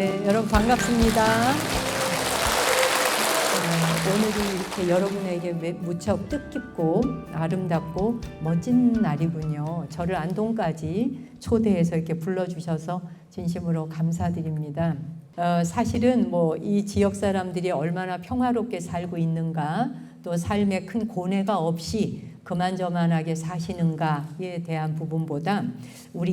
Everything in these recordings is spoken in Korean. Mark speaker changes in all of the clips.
Speaker 1: 네, 여러분 반갑습니다. 오늘이 이렇게 여러분에게 무척 뜻깊고 아름답고 멋진 날이군요. 저를 안동까지 초대해서 이렇게 불러주셔서 진심으로 감사드립니다. 사실은 이 지역 사람들이 얼마나 평화롭게 살고 있는가, 또 삶에 큰 고뇌가 없이 그만저만하게 사시는가에 대한 부분보다 우리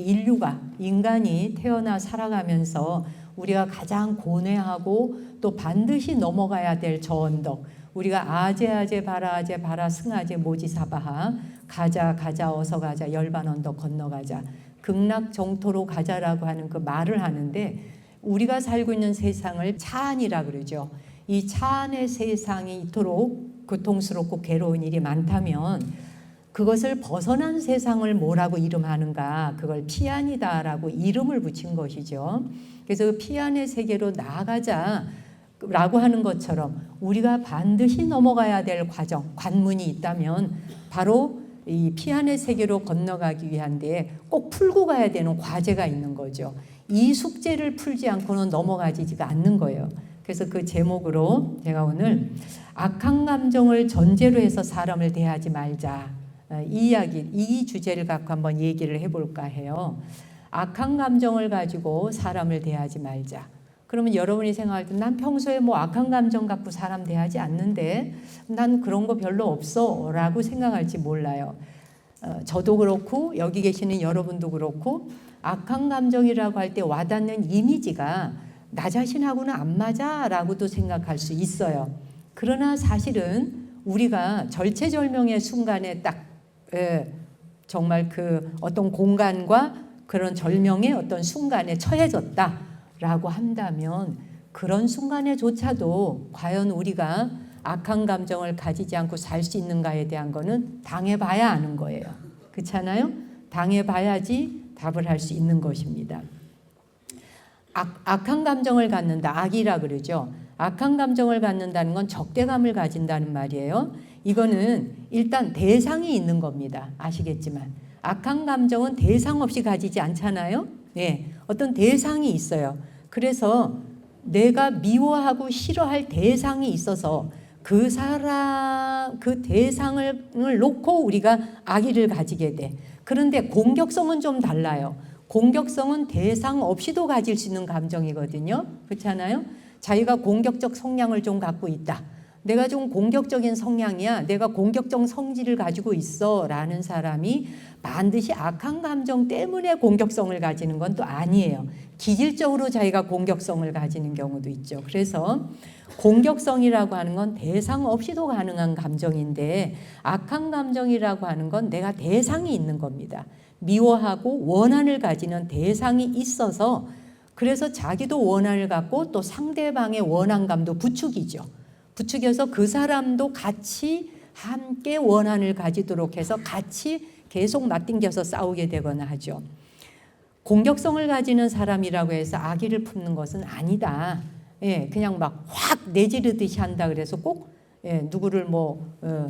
Speaker 1: 인간이 태어나 살아가면서 우리가 가장 고뇌하고 또 반드시 넘어가야 될 저 언덕, 우리가 아제 바라 승아제 모지사바하 가자 어서 가자 열반 언덕 건너가자 극락정토로 가자라고 하는 그 말을 하는데, 우리가 살고 있는 세상을 차안이라 그러죠. 이 차안의 세상이 이토록 고통스럽고 괴로운 일이 많다면 그것을 벗어난 세상을 뭐라고 이름하는가, 그걸 피안이다라고 이름을 붙인 것이죠. 그래서 그 피안의 세계로 나아가자 라고 하는 것처럼 우리가 반드시 넘어가야 될 과정, 관문이 있다면 바로 이 피안의 세계로 건너가기 위한 데에 꼭 풀고 가야 되는 과제가 있는 거죠. 이 숙제를 풀지 않고는 넘어가지가 않는 거예요. 그래서 그 제목으로 제가 오늘 악한 감정을 전제로 해서 사람을 대하지 말자, 이 주제를 갖고 한번 얘기를 해볼까 해요. 악한 감정을 가지고 사람을 대하지 말자. 그러면 여러분이 생각할 때 난 평소에 악한 감정 갖고 사람 대하지 않는데 난 그런 거 별로 없어 라고 생각할지 몰라요. 저도 그렇고 여기 계시는 여러분도 그렇고 악한 감정이라고 할 때 와닿는 이미지가 나 자신하고는 안 맞아 라고도 생각할 수 있어요. 그러나 사실은 우리가 절체절명의 순간에 딱 정말 그 어떤 공간과 그런 절명의 어떤 순간에 처해졌다라고 한다면 그런 순간에조차도 과연 우리가 악한 감정을 가지지 않고 살 수 있는가에 대한 거는 당해봐야 아는 거예요. 그렇잖아요? 당해봐야지 답을 할 수 있는 것입니다. 악한 감정을 갖는다, 악이라 그러죠. 악한 감정을 갖는다는 건 적대감을 가진다는 말이에요. 이거는 일단 대상이 있는 겁니다. 아시겠지만 악한 감정은 대상 없이 가지지 않잖아요. 네, 어떤 대상이 있어요. 그래서 내가 미워하고 싫어할 대상이 있어서 그 대상을 놓고 우리가 악의를 가지게 돼. 그런데 공격성은 좀 달라요. 공격성은 대상 없이도 가질 수 있는 감정이거든요. 그렇잖아요? 자기가 공격적 성향을 좀 갖고 있다. 내가 좀 공격적인 성향이야, 내가 공격적 성질을 가지고 있어 라는 사람이 반드시 악한 감정 때문에 공격성을 가지는 건 또 아니에요. 기질적으로 자기가 공격성을 가지는 경우도 있죠. 그래서 공격성이라고 하는 건 대상 없이도 가능한 감정인데, 악한 감정이라고 하는 건 내가 대상이 있는 겁니다. 미워하고 원한을 가지는 대상이 있어서, 그래서 자기도 원한을 갖고 또 상대방의 원한감도 부추기죠. 부추겨서 그 사람도 같이 함께 원한을 가지도록 해서 같이 계속 맞당겨서 싸우게 되거나 하죠. 공격성을 가지는 사람이라고 해서 악의를 품는 것은 아니다. 그냥 확 내지르듯이 한다 그래서 꼭 누구를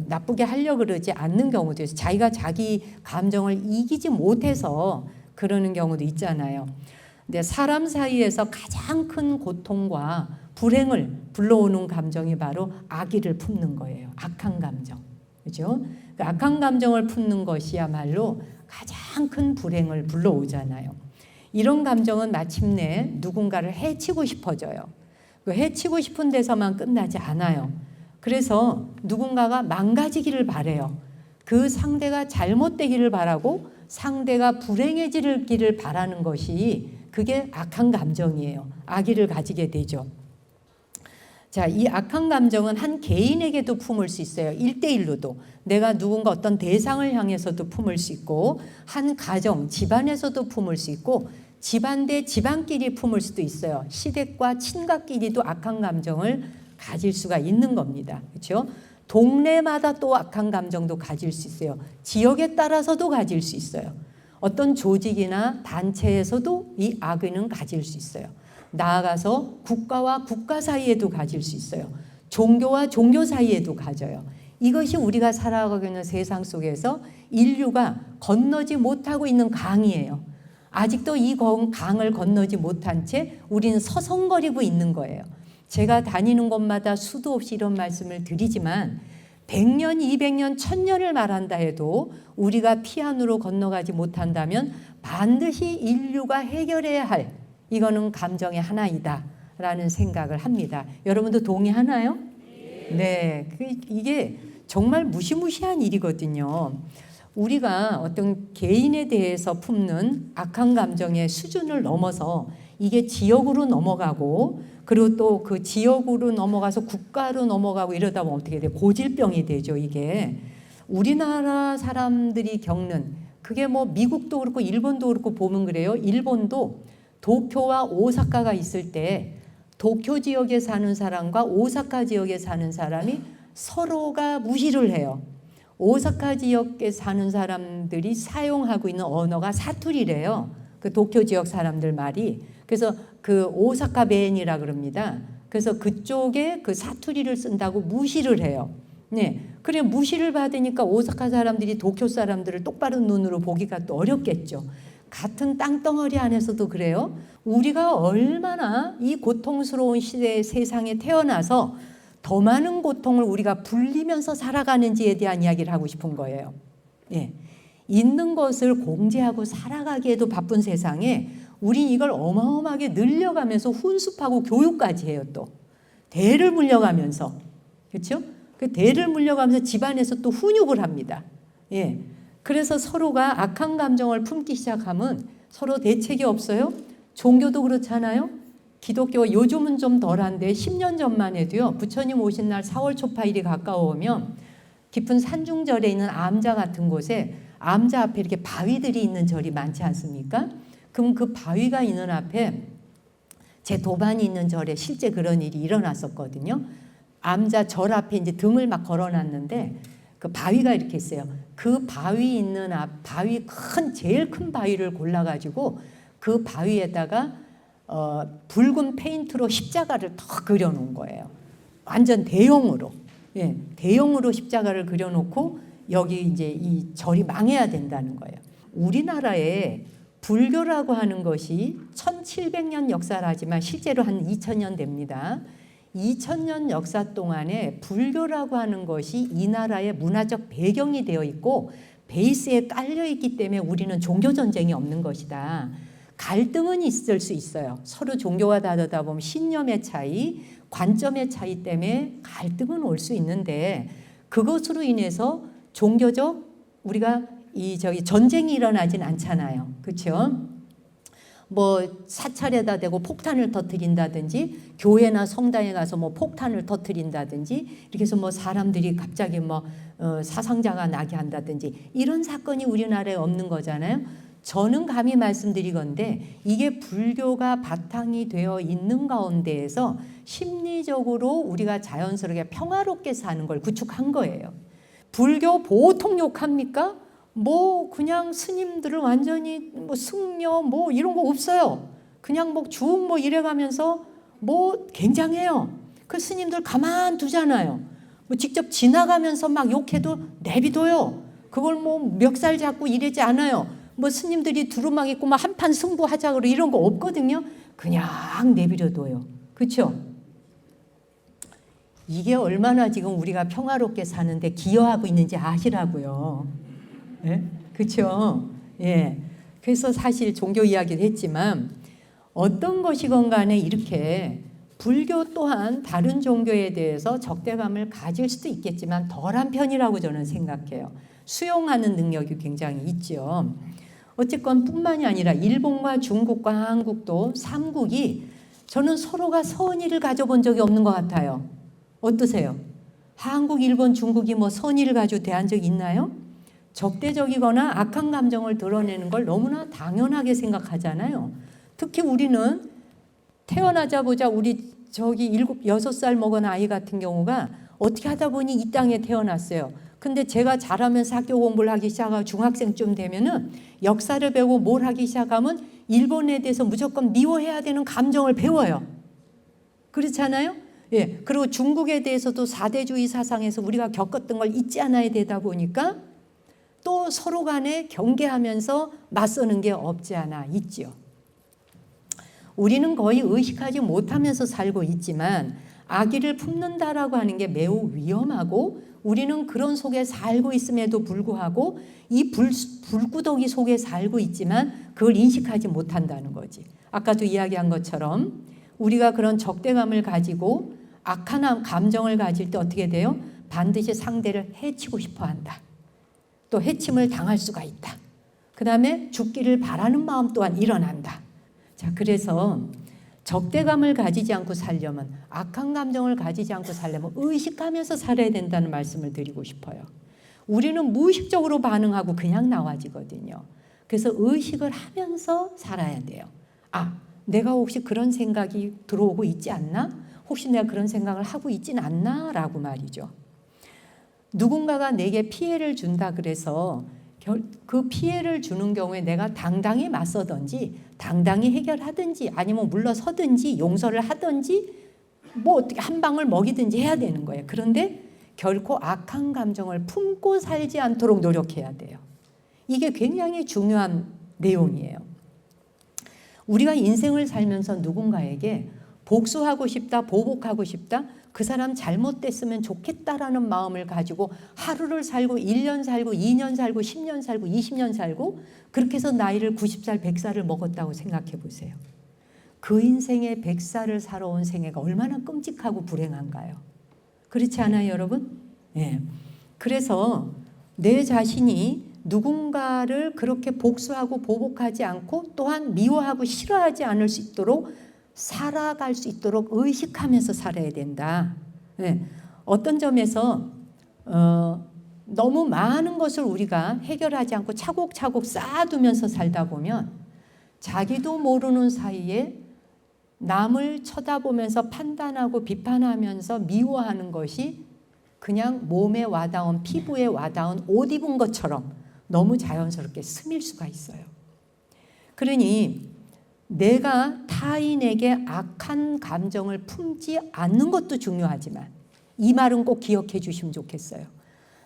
Speaker 1: 나쁘게 하려고 그러지 않는 경우도 있어요. 자기가 자기 감정을 이기지 못해서 그러는 경우도 있잖아요. 근데 사람 사이에서 가장 큰 고통과 불행을 불러오는 감정이 바로 악의를 품는 거예요. 악한 감정. 그죠? 그 악한 감정을 품는 것이야말로 가장 큰 불행을 불러오잖아요. 이런 감정은 마침내 누군가를 해치고 싶어져요. 그 해치고 싶은 데서만 끝나지 않아요. 그래서 누군가가 망가지기를 바라요. 그 상대가 잘못되기를 바라고 상대가 불행해지기를 바라는 것이 그게 악한 감정이에요. 악의를 가지게 되죠. 자, 이 악한 감정은 한 개인에게도 품을 수 있어요. 1대1로도. 내가 누군가 어떤 대상을 향해서도 품을 수 있고, 한 가정, 집안에서도 품을 수 있고, 집안 대 집안끼리 품을 수도 있어요. 시댁과 친가끼리도 악한 감정을 가질 수가 있는 겁니다. 그렇죠? 동네마다 또 악한 감정도 가질 수 있어요. 지역에 따라서도 가질 수 있어요. 어떤 조직이나 단체에서도 이 악의는 가질 수 있어요. 나아가서 국가와 국가 사이에도 가질 수 있어요. 종교와 종교 사이에도 가져요. 이것이 우리가 살아가고 있는 세상 속에서 인류가 건너지 못하고 있는 강이에요. 아직도 이 강을 건너지 못한 채 우리는 서성거리고 있는 거예요. 제가 다니는 곳마다 수도 없이 이런 말씀을 드리지만 100년, 200년, 1000년을 말한다 해도 우리가 피안으로 건너가지 못한다면 반드시 인류가 해결해야 할 이거는 감정의 하나이다 라는 생각을 합니다. 여러분도 동의하나요? 네, 이게 정말 무시무시한 일이거든요. 우리가 어떤 개인에 대해서 품는 악한 감정의 수준을 넘어서 이게 지역으로 넘어가고 그리고 또 그 지역으로 넘어가서 국가로 넘어가고 이러다 보면 어떻게 돼요? 고질병이 되죠, 이게. 우리나라 사람들이 겪는 그게 뭐 미국도 그렇고 일본도 그렇고 보면 그래요. 일본도 도쿄와 오사카가 있을 때 도쿄 지역에 사는 사람과 오사카 지역에 사는 사람이 서로가 무시를 해요. 오사카 지역에 사는 사람들이 사용하고 있는 언어가 사투리래요. 그 도쿄 지역 사람들 말이. 그래서 그 오사카 벤이라 그럽니다. 그래서 그쪽에 그 사투리를 쓴다고 무시를 해요. 네. 그래 무시를 받으니까 오사카 사람들이 도쿄 사람들을 똑바른 눈으로 보기가 또 어렵겠죠. 같은 땅덩어리 안에서도 그래요. 우리가 얼마나 이 고통스러운 시대의 세상에 태어나서 더 많은 고통을 우리가 불리면서 살아가는지에 대한 이야기를 하고 싶은 거예요. 예. 있는 것을 공제하고 살아가기에도 바쁜 세상에 우린 이걸 어마어마하게 늘려가면서 훈습하고 교육까지 해요. 또 대를 물려가면서, 그렇죠? 그 대를 물려가면서 집안에서 또 훈육을 합니다. 예. 그래서 서로가 악한 감정을 품기 시작하면 서로 대책이 없어요. 종교도 그렇잖아요. 기독교 요즘은 좀 덜한데 10년 전만 해도요. 부처님 오신 날 4월 초파일이 가까워오면 깊은 산중절에 있는 암자 같은 곳에 암자 앞에 이렇게 바위들이 있는 절이 많지 않습니까? 그럼 그 바위가 있는 앞에 제 도반이 있는 절에 실제 그런 일이 일어났었거든요. 암자 절 앞에 이제 등을 막 걸어놨는데 그 바위가 이렇게 있어요. 그 바위 있는 바위 제일 큰 바위를 골라가지고 그 바위에다가 붉은 페인트로 십자가를 더 그려놓은 거예요. 완전 대형으로. 예, 대형으로 십자가를 그려놓고 여기 이제 이 절이 망해야 된다는 거예요. 우리나라에 불교라고 하는 것이 1700년 역사라지만 실제로 한 2000년 됩니다. 2000년 역사 동안에 불교라고 하는 것이 이 나라의 문화적 배경이 되어 있고 베이스에 깔려 있기 때문에 우리는 종교 전쟁이 없는 것이다. 갈등은 있을 수 있어요. 서로 종교가 다르다 보면 신념의 차이, 관점의 차이 때문에 갈등은 올 수 있는데 그것으로 인해서 종교적 우리가 전쟁이 일어나진 않잖아요. 그렇죠? 뭐 사찰에다 대고 폭탄을 터뜨린다든지 교회나 성당에 가서 뭐 폭탄을 터뜨린다든지 이렇게 해서 뭐 사람들이 갑자기 뭐 사상자가 나게 한다든지 이런 사건이 우리나라에 없는 거잖아요. 저는 감히 말씀드리건데 이게 불교가 바탕이 되어 있는 가운데에서 심리적으로 우리가 자연스럽게 평화롭게 사는 걸 구축한 거예요. 불교 보통 욕합니까? 뭐 그냥 스님들을 완전히 뭐 승려 뭐 이런 거 없어요. 그냥 뭐 쭉 뭐 이래가면서 뭐 굉장해요. 그 스님들 가만 두잖아요. 뭐 직접 지나가면서 막 욕해도 내비둬요. 그걸 뭐 멱살 잡고 이러지 않아요. 뭐 스님들이 두루마기 있고 막 한판 승부하자 그러 이런 거 없거든요. 그냥 내버려둬요. 그렇죠? 이게 얼마나 지금 우리가 평화롭게 사는데 기여하고 있는지 아시라고요. 예? 그렇죠? 예. 그래서 사실 종교 이야기를 했지만 어떤 것이건 간에 이렇게 불교 또한 다른 종교에 대해서 적대감을 가질 수도 있겠지만 덜한 편이라고 저는 생각해요. 수용하는 능력이 굉장히 있죠. 어쨌건 뿐만이 아니라 일본과 중국과 한국도 3국이 저는 서로가 선의를 가져본 적이 없는 것 같아요. 어떠세요? 한국, 일본, 중국이 뭐 선의를 가지고 대한 적이 있나요? 적대적이거나 악한 감정을 드러내는 걸 너무나 당연하게 생각하잖아요. 특히 우리는 태어나자보자 우리 저기 6살 먹은 아이 같은 경우가 어떻게 하다 보니 이 땅에 태어났어요. 근데 제가 자라면서 학교 공부를 하기 시작하고 중학생쯤 되면은 역사를 배우고 뭘 하기 시작하면 일본에 대해서 무조건 미워해야 되는 감정을 배워요. 그렇잖아요? 예. 그리고 중국에 대해서도 사대주의 사상에서 우리가 겪었던 걸 잊지 않아야 되다 보니까 또 서로 간에 경계하면서 맞서는 게 없지 않아 있죠. 우리는 거의 의식하지 못하면서 살고 있지만 아기를 품는다라고 하는 게 매우 위험하고 우리는 그런 속에 살고 있음에도 불구하고 이 불구덩이 속에 살고 있지만 그걸 인식하지 못한다는 거지. 아까도 이야기한 것처럼 우리가 그런 적대감을 가지고 악한 감정을 가질 때 어떻게 돼요? 반드시 상대를 해치고 싶어 한다. 또 해침을 당할 수가 있다. 그 다음에 죽기를 바라는 마음 또한 일어난다. 자, 그래서 적대감을 가지지 않고 살려면, 악한 감정을 가지지 않고 살려면 의식하면서 살아야 된다는 말씀을 드리고 싶어요. 우리는 무의식적으로 반응하고 그냥 나와지거든요. 그래서 의식을 하면서 살아야 돼요. 아, 내가 혹시 그런 생각이 들어오고 있지 않나? 혹시 내가 그런 생각을 하고 있진 않나? 라고 말이죠. 누군가가 내게 피해를 준다 그래서 그 피해를 주는 경우에 내가 당당히 맞서든지 당당히 해결하든지 아니면 물러서든지 용서를 하든지 뭐 어떻게 한 방을 먹이든지 해야 되는 거예요. 그런데 결코 악한 감정을 품고 살지 않도록 노력해야 돼요. 이게 굉장히 중요한 내용이에요. 우리가 인생을 살면서 누군가에게 복수하고 싶다, 보복하고 싶다, 그 사람 잘못됐으면 좋겠다라는 마음을 가지고 하루를 살고 1년 살고 2년 살고 10년 살고 20년 살고 그렇게 해서 나이를 90살, 100살을 먹었다고 생각해 보세요. 그 인생의 100살을 살아온 생애가 얼마나 끔찍하고 불행한가요? 그렇지 않아요, 여러분? 네. 그래서 내 자신이 누군가를 그렇게 복수하고 보복하지 않고 또한 미워하고 싫어하지 않을 수 있도록 살아갈 수 있도록 의식하면서 살아야 된다. 네. 어떤 점에서 너무 많은 것을 우리가 해결하지 않고 차곡차곡 쌓아두면서 살다 보면 자기도 모르는 사이에 남을 쳐다보면서 판단하고 비판하면서 미워하는 것이 그냥 몸에 와닿은 피부에 와닿은 옷 입은 것처럼 너무 자연스럽게 스밀 수가 있어요. 그러니 내가 타인에게 악한 감정을 품지 않는 것도 중요하지만 이 말은 꼭 기억해 주시면 좋겠어요.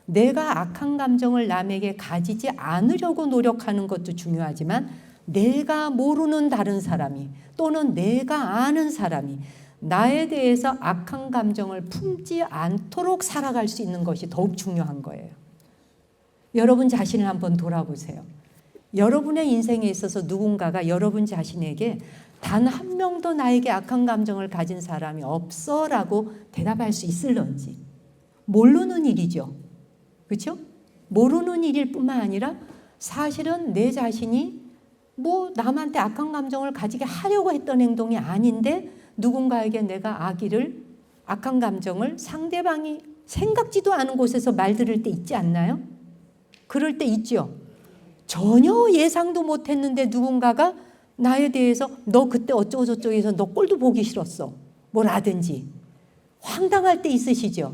Speaker 1: 내가 악한 감정을 남에게 가지지 않으려고 노력하는 것도 중요하지만 내가 모르는 다른 사람이 또는 내가 아는 사람이 나에 대해서 악한 감정을 품지 않도록 살아갈 수 있는 것이 더욱 중요한 거예요. 여러분 자신을 한번 돌아보세요. 여러분의 인생에 있어서 누군가가 여러분 자신에게 단 한 명도 나에게 악한 감정을 가진 사람이 없어 라고 대답할 수 있을런지 모르는 일이죠. 그렇죠? 모르는 일일 뿐만 아니라 사실은 내 자신이 뭐 남한테 악한 감정을 가지게 하려고 했던 행동이 아닌데 누군가에게 내가 악한 감정을 상대방이 생각지도 않은 곳에서 말 들을 때 있지 않나요? 그럴 때 있죠. 전혀 예상도 못했는데 누군가가 나에 대해서 너 그때 어쩌고 저쩌고 해서 너 꼴도 보기 싫었어. 뭐라든지 황당할 때 있으시죠.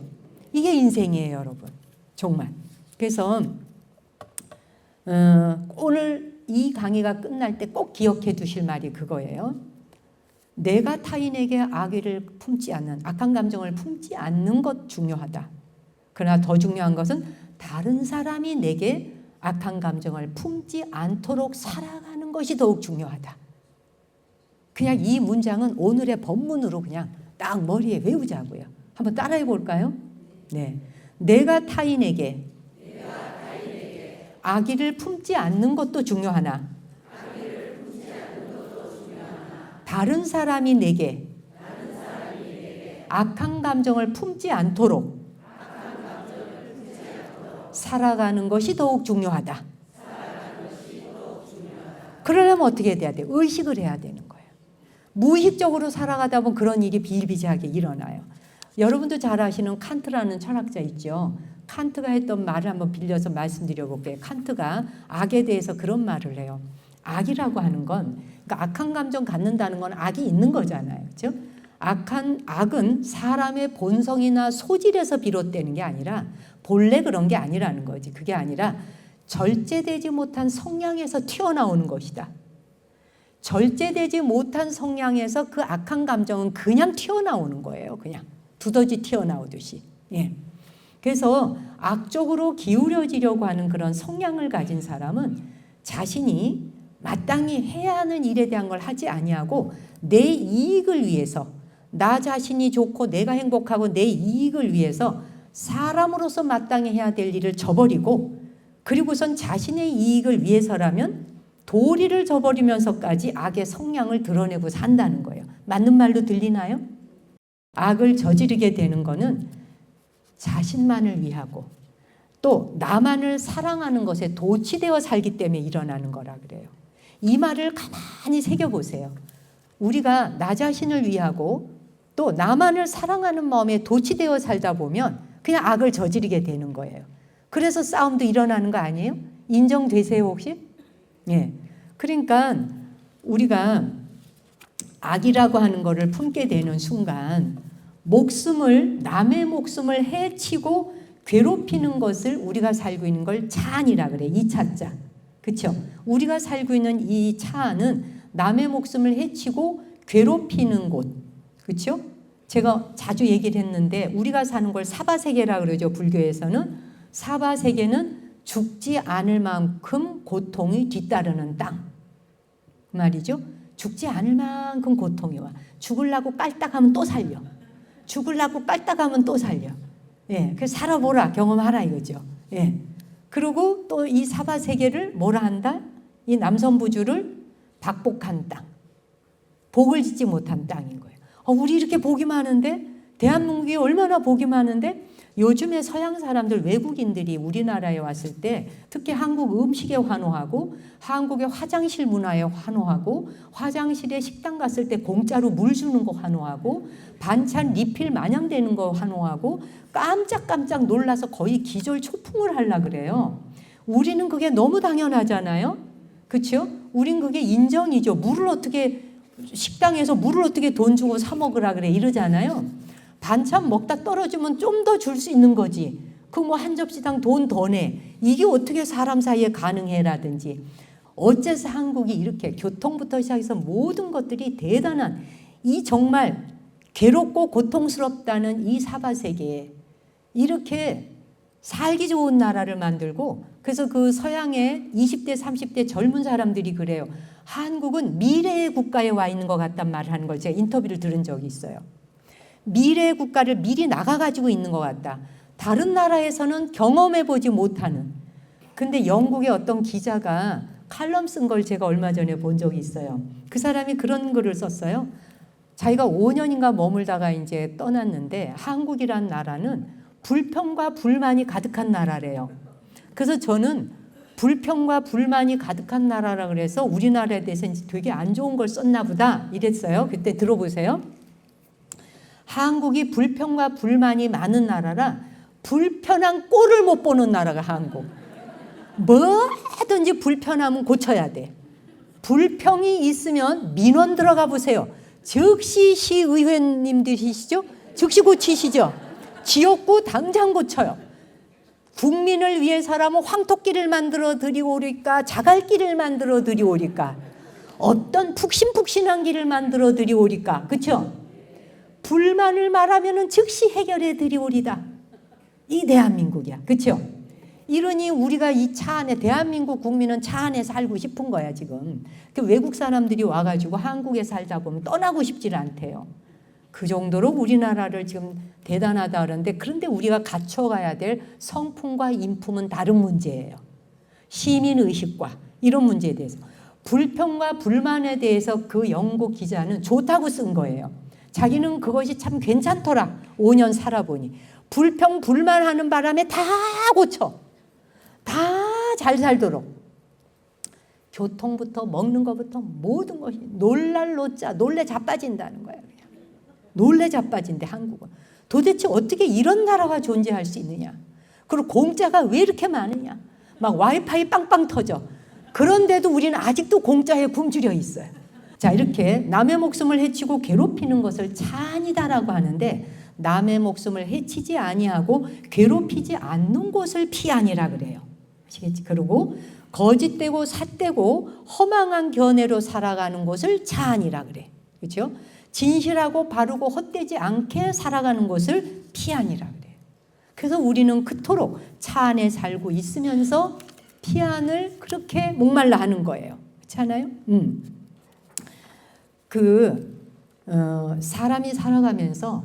Speaker 1: 이게 인생이에요, 여러분. 정말. 그래서 오늘 이 강의가 끝날 때 꼭 기억해 두실 말이 그거예요. 내가 타인에게 악한 감정을 품지 않는 것 중요하다. 그러나 더 중요한 것은 다른 사람이 내게 악한 감정을 품지 않도록 살아가는 것이 더욱 중요하다. 그냥 이 문장은 오늘의 본문으로 그냥 딱 머리에 외우자고요. 한번 따라해 볼까요? 네. 내가 타인에게 악의를 품지 않는 것도 중요하나 다른 사람이 내게 악한 감정을 품지 않도록 살아가는 것이 더욱 중요하다. 그러려면 어떻게 해야 돼요? 의식을 해야 되는 거예요. 무의식적으로 살아가다 보면 그런 일이 비일비재하게 일어나요. 여러분도 잘 아시는 칸트라는 철학자 있죠. 칸트가 했던 말을 한번 빌려서 말씀드려 볼게요. 칸트가 악에 대해서 그런 말을 해요. 악이라고 하는 건, 그러니까 악한 감정 갖는다는 건 악이 있는 거잖아요. 그렇죠? 악은 사람의 본성이나 소질에서 비롯되는 게 아니라 본래 그런 게 아니라는 거지. 그게 아니라 절제되지 못한 성향에서 튀어나오는 것이다. 절제되지 못한 성향에서 그 악한 감정은 그냥 튀어나오는 거예요. 그냥 두더지 튀어나오듯이. 예. 그래서 악쪽으로 기울여지려고 하는 그런 성향을 가진 사람은 자신이 마땅히 해야 하는 일에 대한 걸 하지 아니하고 내 이익을 위해서, 나 자신이 좋고 내가 행복하고 내 이익을 위해서 사람으로서 마땅히 해야 될 일을 저버리고, 그리고선 자신의 이익을 위해서라면 도리를 저버리면서까지 악의 성향을 드러내고 산다는 거예요. 맞는 말로 들리나요? 악을 저지르게 되는 거는 자신만을 위하고 또 나만을 사랑하는 것에 도취되어 살기 때문에 일어나는 거라 그래요. 이 말을 가만히 새겨보세요. 우리가 나 자신을 위하고 또 나만을 사랑하는 마음에 도취되어 살다 보면 그냥 악을 저지르게 되는 거예요. 그래서 싸움도 일어나는 거 아니에요? 인정되세요 혹시? 예. 그러니까 우리가 악이라고 하는 거를 품게 되는 순간 남의 목숨을 해치고 괴롭히는 것을 우리가 살고 있는 걸 차안이라 그래. 이 차자. 그렇죠? 우리가 살고 있는 이 차안은 남의 목숨을 해치고 괴롭히는 곳. 그렇죠? 제가 자주 얘기를 했는데 우리가 사는 걸 사바세계라 그러죠. 불교에서는. 사바세계는 죽지 않을 만큼 고통이 뒤따르는 땅. 그 말이죠. 죽지 않을 만큼 고통이 와. 죽으려고 깔딱하면 또 살려. 죽으려고 깔딱하면 또 살려. 예, 그래서 살아보라, 경험하라 이거죠. 예. 그리고 또 이 사바 세계를 뭐라 한다? 이 남선부주를 박복한 땅, 복을 짓지 못한 땅인 거예요. 우리 이렇게 복이 많은데, 대한민국이 얼마나 복이 많은데, 요즘에 서양 사람들, 외국인들이 우리나라에 왔을 때 특히 한국 음식에 환호하고 한국의 화장실 문화에 환호하고 화장실에 식당 갔을 때 공짜로 물 주는 거 환호하고 반찬 리필 마냥 되는 거 환호하고 깜짝깜짝 놀라서 거의 기절 초풍을 하려고 그래요. 우리는 그게 너무 당연하잖아요. 그렇죠? 우린 그게 인정이죠. 식당에서 물을 어떻게 돈 주고 사 먹으라 그래 이러잖아요. 반찬 먹다 떨어지면 좀 더 줄 수 있는 거지. 그 뭐 한 접시당 돈 더 내. 이게 어떻게 사람 사이에 가능해라든지. 어째서 한국이 이렇게 교통부터 시작해서 모든 것들이 대단한 이 정말 괴롭고 고통스럽다는 이 사바세계에 이렇게 살기 좋은 나라를 만들고, 그래서 그 서양의 20대 30대 젊은 사람들이 그래요. 한국은 미래의 국가에 와 있는 것 같단 말을 하는 걸 제가 인터뷰를 들은 적이 있어요. 미래의 국가를 미리 나가가지고 있는 것 같다. 다른 나라에서는 경험해보지 못하는. 근데 영국의 어떤 기자가 칼럼 쓴 걸 제가 얼마 전에 본 적이 있어요. 그 사람이 그런 글을 썼어요. 자기가 5년인가 머물다가 이제 떠났는데 한국이란 나라는 불평과 불만이 가득한 나라래요. 그래서 저는 불평과 불만이 가득한 나라라 그래서 우리나라에 대해서 되게 안 좋은 걸 썼나 보다 이랬어요. 그때 들어보세요. 한국이 불평과 불만이 많은 나라라 불편한 꼴을 못 보는 나라가 한국. 뭐든지 불편하면 고쳐야 돼. 불평이 있으면 민원 들어가 보세요. 즉시 시의회님들이시죠? 즉시 고치시죠? 지역구 당장 고쳐요. 국민을 위해서라면 황토길을 만들어 드리오리까 자갈길을 만들어 드리오리까 어떤 푹신푹신한 길을 만들어 드리오리까. 그렇죠? 불만을 말하면 즉시 해결해 드리오리다. 이 대한민국이야. 그렇죠? 이러니 우리가 이 차 안에, 대한민국 국민은 차 안에 살고 싶은 거야 지금. 그 외국 사람들이 와가지고 한국에 살다 보면 떠나고 싶지를 않대요. 그 정도로 우리나라를 지금 대단하다 그러는데, 그런데 우리가 갖춰가야 될 성품과 인품은 다른 문제예요. 시민의식과 이런 문제에 대해서. 불평과 불만에 대해서 그 영국 기자는 좋다고 쓴 거예요. 자기는 그것이 참 괜찮더라. 5년 살아보니. 불평 불만하는 바람에 다 고쳐. 다 잘 살도록. 교통부터 먹는 것부터 모든 것이 놀랄 노자 놀래 자빠진다는 거야. 그냥. 놀래 자빠진대 한국은. 도대체 어떻게 이런 나라가 존재할 수 있느냐. 그리고 공짜가 왜 이렇게 많으냐. 막 와이파이 빵빵 터져. 그런데도 우리는 아직도 공짜에 굶주려 있어요. 자, 이렇게 남의 목숨을 해치고 괴롭히는 것을 차안이다라고 하는데, 남의 목숨을 해치지 아니하고 괴롭히지 않는 곳을 피안이라 그래요. 아시겠지? 그리고 거짓되고 삿되고 허망한 견해로 살아가는 곳을 차안이라 그래. 그렇죠? 진실하고 바르고 헛되지 않게 살아가는 곳을 피안이라 그래요. 그래서 우리는 그토록 차 안에 살고 있으면서 피안을 그렇게 목말라 하는 거예요. 그렇지 않아요? 사람이 살아가면서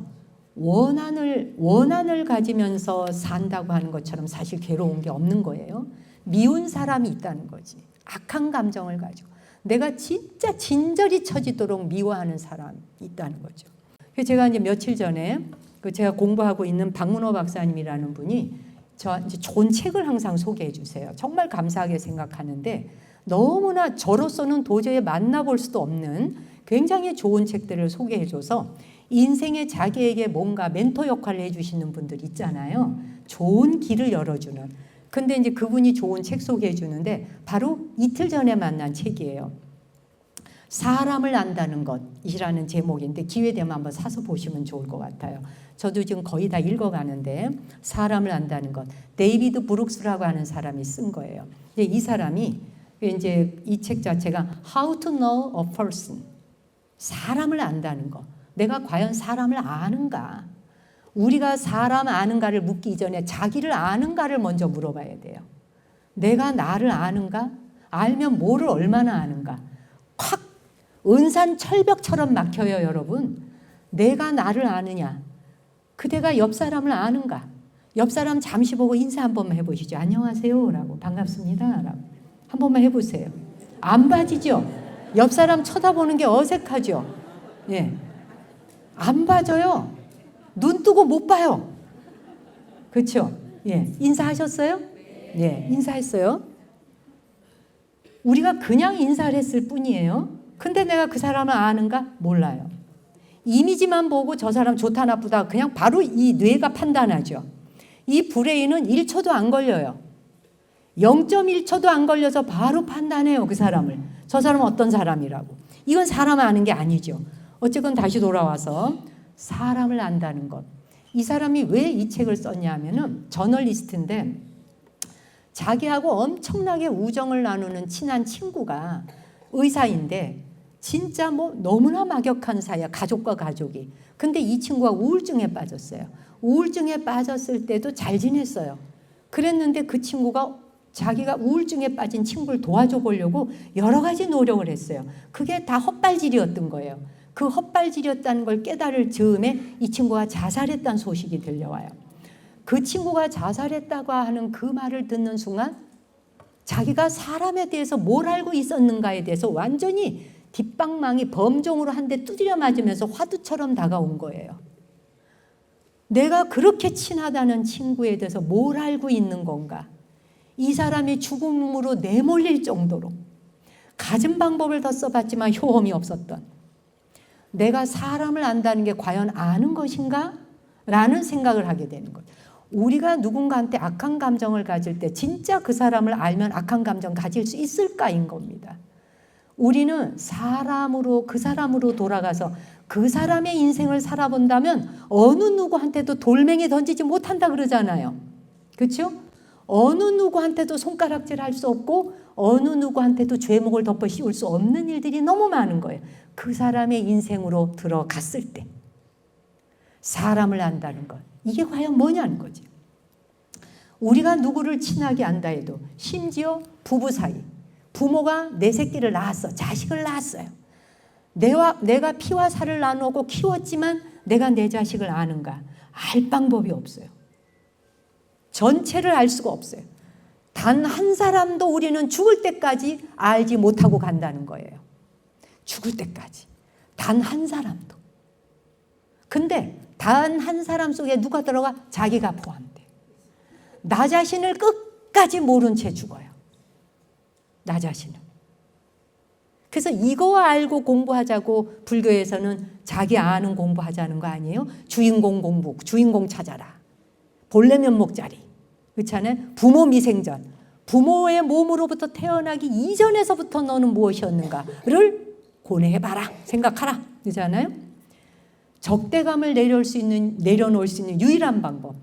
Speaker 1: 원한을 가지면서 산다고 하는 것처럼 사실 괴로운 게 없는 거예요. 미운 사람이 있다는 거지. 악한 감정을 가지고 내가 진짜 진저리 처지도록 미워하는 사람이 있다는 거죠. 그래서 제가 이제 며칠 전에 제가 공부하고 있는 박문호 박사님이라는 분이 저한테 좋은 책을 항상 소개해 주세요. 정말 감사하게 생각하는데 너무나 저로서는 도저히 만나볼 수도 없는 굉장히 좋은 책들을 소개해 줘서 인생에 자기에게 뭔가 멘토 역할을 해주시는 분들 있잖아요. 좋은 길을 열어주는. 근데 이제 그분이 좋은 책 소개해 주는데 바로 이틀 전에 만난 책이에요. 사람을 안다는 것이라는 제목인데 기회 되면 한번 사서 보시면 좋을 것 같아요. 저도 지금 거의 다 읽어가는데 사람을 안다는 것. 데이비드 브룩스라고 하는 사람이 쓴 거예요. 이 사람이 이제 이 책 자체가 How to Know a Person. 사람을 안다는 것. 내가 과연 사람을 아는가? 우리가 사람 아는가를 묻기 전에 자기를 아는가를 먼저 물어봐야 돼요. 내가 나를 아는가? 알면 뭐를 얼마나 아는가? 확 은산철벽처럼 막혀요, 여러분. 내가 나를 아느냐? 그대가 옆 사람을 아는가? 옆 사람 잠시 보고 인사 한 번만 해보시죠. 안녕하세요 라고 반갑습니다 라고 한 번만 해보세요. 안 봐지죠? 옆 사람 쳐다보는 게 어색하죠? 예. 안 봐져요. 눈 뜨고 못 봐요. 그렇죠? 예. 인사하셨어요? 예. 인사했어요. 우리가 그냥 인사를 했을 뿐이에요. 근데 내가 그 사람을 아는가? 몰라요. 이미지만 보고 저 사람 좋다 나쁘다 그냥 바로 이 뇌가 판단하죠. 이 브레인은 1초도 안 걸려요. 0.1초도 안 걸려서 바로 판단해요. 그 사람을. 저 사람은 어떤 사람이라고. 이건 사람 아는 게 아니죠. 어쨌건 다시 돌아와서 사람을 안다는 것. 이 사람이 왜 이 책을 썼냐 하면은 저널리스트인데 자기하고 엄청나게 우정을 나누는 친한 친구가 의사인데 진짜 뭐 너무나 막역한 사이야. 가족과 가족이. 근데 이 친구가 우울증에 빠졌어요. 우울증에 빠졌을 때도 잘 지냈어요. 그랬는데 그 친구가 자기가 우울증에 빠진 친구를 도와줘 보려고 여러 가지 노력을 했어요. 그게 다 헛발질이었던 거예요. 그 헛발질이었다는 걸 깨달을 즈음에 이 친구가 자살했다는 소식이 들려와요. 그 친구가 자살했다고 하는 그 말을 듣는 순간 자기가 사람에 대해서 뭘 알고 있었는가에 대해서 완전히 뒷방망이 범종으로 한 대 두드려 맞으면서 화두처럼 다가온 거예요. 내가 그렇게 친하다는 친구에 대해서 뭘 알고 있는 건가? 이 사람이 죽음으로 내몰릴 정도로 갖은 방법을 더 써봤지만 효험이 없었던 내가 사람을 안다는 게 과연 아는 것인가? 라는 생각을 하게 되는 거예요. 우리가 누군가한테 악한 감정을 가질 때 진짜 그 사람을 알면 악한 감정 가질 수 있을까인 겁니다. 우리는 사람으로 그 사람으로 돌아가서 그 사람의 인생을 살아본다면 어느 누구한테도 돌멩이 던지지 못한다 그러잖아요. 그렇죠? 어느 누구한테도 손가락질 할 수 없고 어느 누구한테도 죄목을 덮어 씌울 수 없는 일들이 너무 많은 거예요. 그 사람의 인생으로 들어갔을 때 사람을 안다는 것. 이게 과연 뭐냐는 거지. 우리가 누구를 친하게 안다 해도 심지어 부부 사이 부모가 내 새끼를 낳았어. 자식을 낳았어요. 내가 피와 살을 나누고 키웠지만 내가 내 자식을 아는가? 알 방법이 없어요. 전체를 알 수가 없어요. 단 한 사람도 우리는 죽을 때까지 알지 못하고 간다는 거예요. 죽을 때까지. 단 한 사람도. 근데 단 한 사람 속에 누가 들어가? 자기가 포함돼. 나 자신을 끝까지 모른 채 죽어요. 나 자신을. 그래서 이거 알고 공부하자고 불교에서는 자기 아는 공부하자는 거 아니에요? 주인공 공부, 주인공 찾아라. 본래 면목자리. 그렇잖아요? 부모 미생전. 부모의 몸으로부터 태어나기 이전에서부터 너는 무엇이었는가를 고뇌해봐라. 생각하라. 그렇잖아요? 적대감을 내려놓을 수 있는 유일한 방법.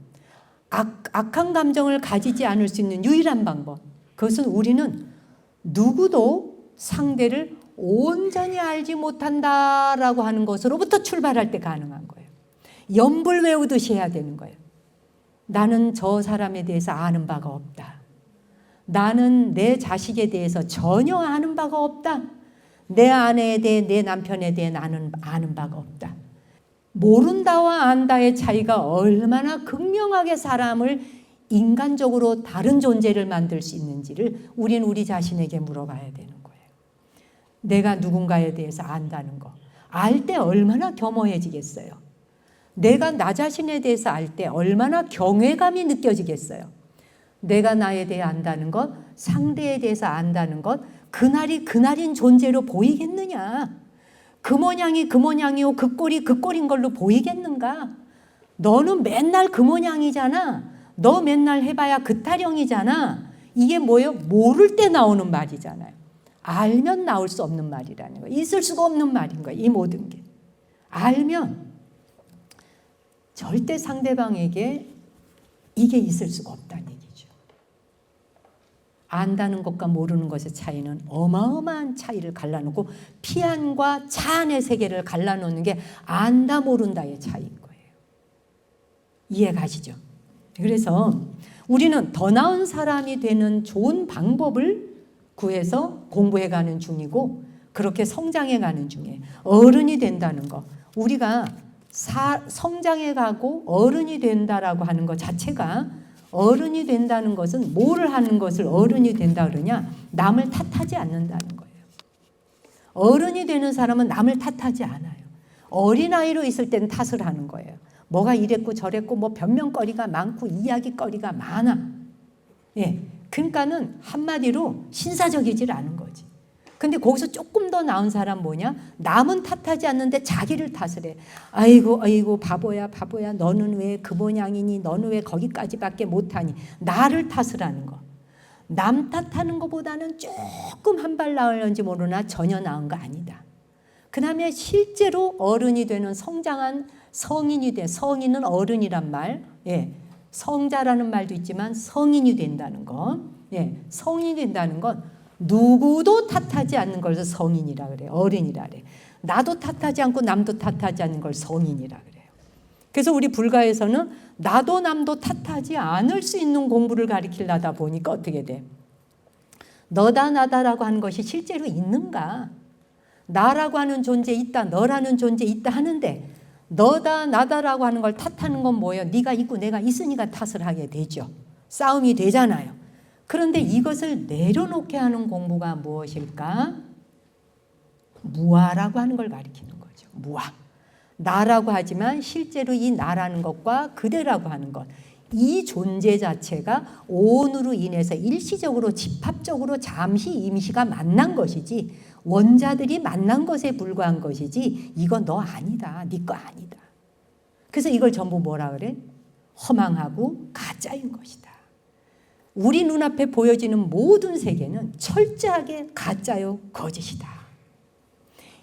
Speaker 1: 악한 감정을 가지지 않을 수 있는 유일한 방법. 그것은 우리는 누구도 상대를 온전히 알지 못한다라고 하는 것으로부터 출발할 때 가능한 거예요. 연불 외우듯이 해야 되는 거예요. 나는 저 사람에 대해서 아는 바가 없다. 나는 내 자식에 대해서 전혀 아는 바가 없다. 내 아내에 대해, 내 남편에 대해 나는 아는 바가 없다. 모른다와 안다의 차이가 얼마나 극명하게 사람을 인간적으로 다른 존재를 만들 수 있는지를 우리는 우리 자신에게 물어봐야 되는 거예요. 내가 누군가에 대해서 안다는 거. 알 때 얼마나 겸허해지겠어요. 내가 나 자신에 대해서 알 때 얼마나 경외감이 느껴지겠어요. 내가 나에 대해 안다는 것, 상대에 대해서 안다는 것, 그날이 그날인 존재로 보이겠느냐. 그 모양이 그 모양이요, 그 꼴이 그 꼴인 걸로 보이겠는가. 너는 맨날 그 모양이잖아. 너 맨날 해봐야 그 타령이잖아. 이게 뭐예요? 모를 때 나오는 말이잖아요. 알면 나올 수 없는 말이라는 거예요. 있을 수가 없는 말인 거예요. 이 모든 게. 알면 절대 상대방에게 이게 있을 수가 없다는 얘기죠. 안다는 것과 모르는 것의 차이는 어마어마한 차이를 갈라놓고 피안과 차안의 세계를 갈라놓는 게 안다 모른다의 차이인 거예요. 이해 가시죠? 그래서 우리는 더 나은 사람이 되는 좋은 방법을 구해서 공부해가는 중이고 그렇게 성장해가는 중이에요. 어른이 된다는 거. 우리가 성장해가고 어른이 된다라고 하는 것 자체가 어른이 된다는 것은 뭐를 하는 것을 어른이 된다 그러냐? 남을 탓하지 않는다는 거예요. 어른이 되는 사람은 남을 탓하지 않아요. 어린아이로 있을 때는 탓을 하는 거예요. 뭐가 이랬고 저랬고 뭐 변명거리가 많고 이야기거리가 많아. 예, 그러니까는 한마디로 신사적이질 않은 거지. 근데 거기서 조금 더 나은 사람 뭐냐? 남은 탓하지 않는데 자기를 탓을 해. 아이고 아이고 바보야 바보야 너는 왜 그 모양이니 너는 왜 거기까지밖에 못하니. 나를 탓을 하는 거. 남 탓하는 것보다는 조금 한 발 나을런지 모르나 전혀 나은 거 아니다. 그 다음에 실제로 어른이 되는 성장한 성인이 돼. 성인은 어른이란 말. 예, 성자라는 말도 있지만 성인이 된다는 것. 예, 성인이 된다는 건 누구도 탓하지 않는 걸 성인이라 그래요. 어른이라 그래요. 나도 탓하지 않고 남도 탓하지 않는 걸 성인이라 그래요. 그래서 우리 불가에서는 나도 남도 탓하지 않을 수 있는 공부를 가르치려다 보니까 어떻게 돼? 너다 나다라고 하는 것이 실제로 있는가? 나라고 하는 존재 있다, 너라는 존재 있다 하는데 너다 나다라고 하는 걸 탓하는 건 뭐예요? 네가 있고 내가 있으니까 탓을 하게 되죠. 싸움이 되잖아요. 그런데 이것을 내려놓게 하는 공부가 무엇일까? 무아라고 하는 걸 가리키는 거죠. 무아. 나라고 하지만 실제로 이 나라는 것과 그대라고 하는 것. 이 존재 자체가 오온으로 인해서 일시적으로 집합적으로 잠시 임시가 만난 것이지 원자들이 만난 것에 불과한 것이지 이건 너 아니다. 네 거 아니다. 그래서 이걸 전부 뭐라 그래? 허망하고 가짜인 것이다. 우리 눈앞에 보여지는 모든 세계는 철저하게 가짜요 거짓이다.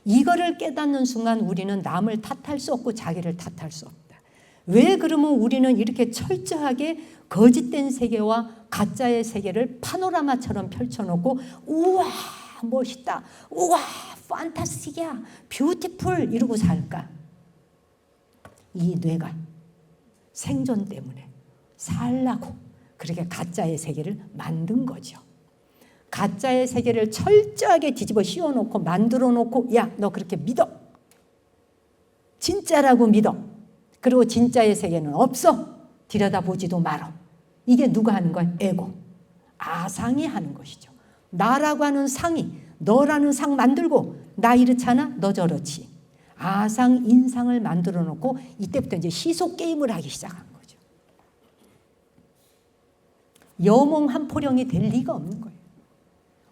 Speaker 1: 이거를 깨닫는 순간 우리는 남을 탓할 수 없고 자기를 탓할 수 없다. 왜 그러면 우리는 이렇게 철저하게 거짓된 세계와 가짜의 세계를 파노라마처럼 펼쳐놓고 우와 멋있다, 우와 판타스틱이야, 뷰티풀 이러고 살까? 이 뇌가 생존 때문에 살라고 그렇게 가짜의 세계를 만든 거죠. 가짜의 세계를 철저하게 뒤집어 씌워놓고 만들어 놓고 야, 너 그렇게 믿어. 진짜라고 믿어. 그리고 진짜의 세계는 없어. 들여다보지도 말어. 이게 누가 하는 거야? 에고. 아상이 하는 것이죠. 나라고 하는 상이 너라는 상 만들고 나 이렇잖아? 너 저렇지. 아상, 인상을 만들어 놓고 이때부터 이제 시소 게임을 하기 시작한 거죠. 여몽 한 포령이 될 리가 없는 거예요.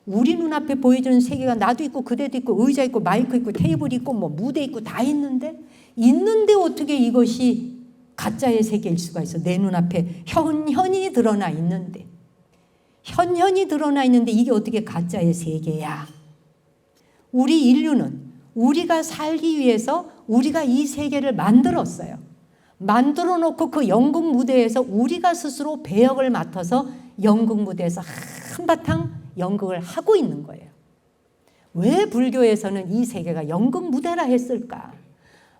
Speaker 1: 우리 눈앞에 보여주는 세계가 나도 있고 그대도 있고 의자 있고 마이크 있고 테이블 있고 뭐 무대 있고 다 있는데 어떻게 이것이 가짜의 세계일 수가 있어. 내 눈앞에 현현이 드러나 있는데 이게 어떻게 가짜의 세계야. 우리 인류는 우리가 살기 위해서 우리가 이 세계를 만들었어요. 만들어 놓고 그 연극 무대에서 우리가 스스로 배역을 맡아서 연극 무대에서 한바탕 연극을 하고 있는 거예요. 왜 불교에서는 이 세계가 연극 무대라 했을까?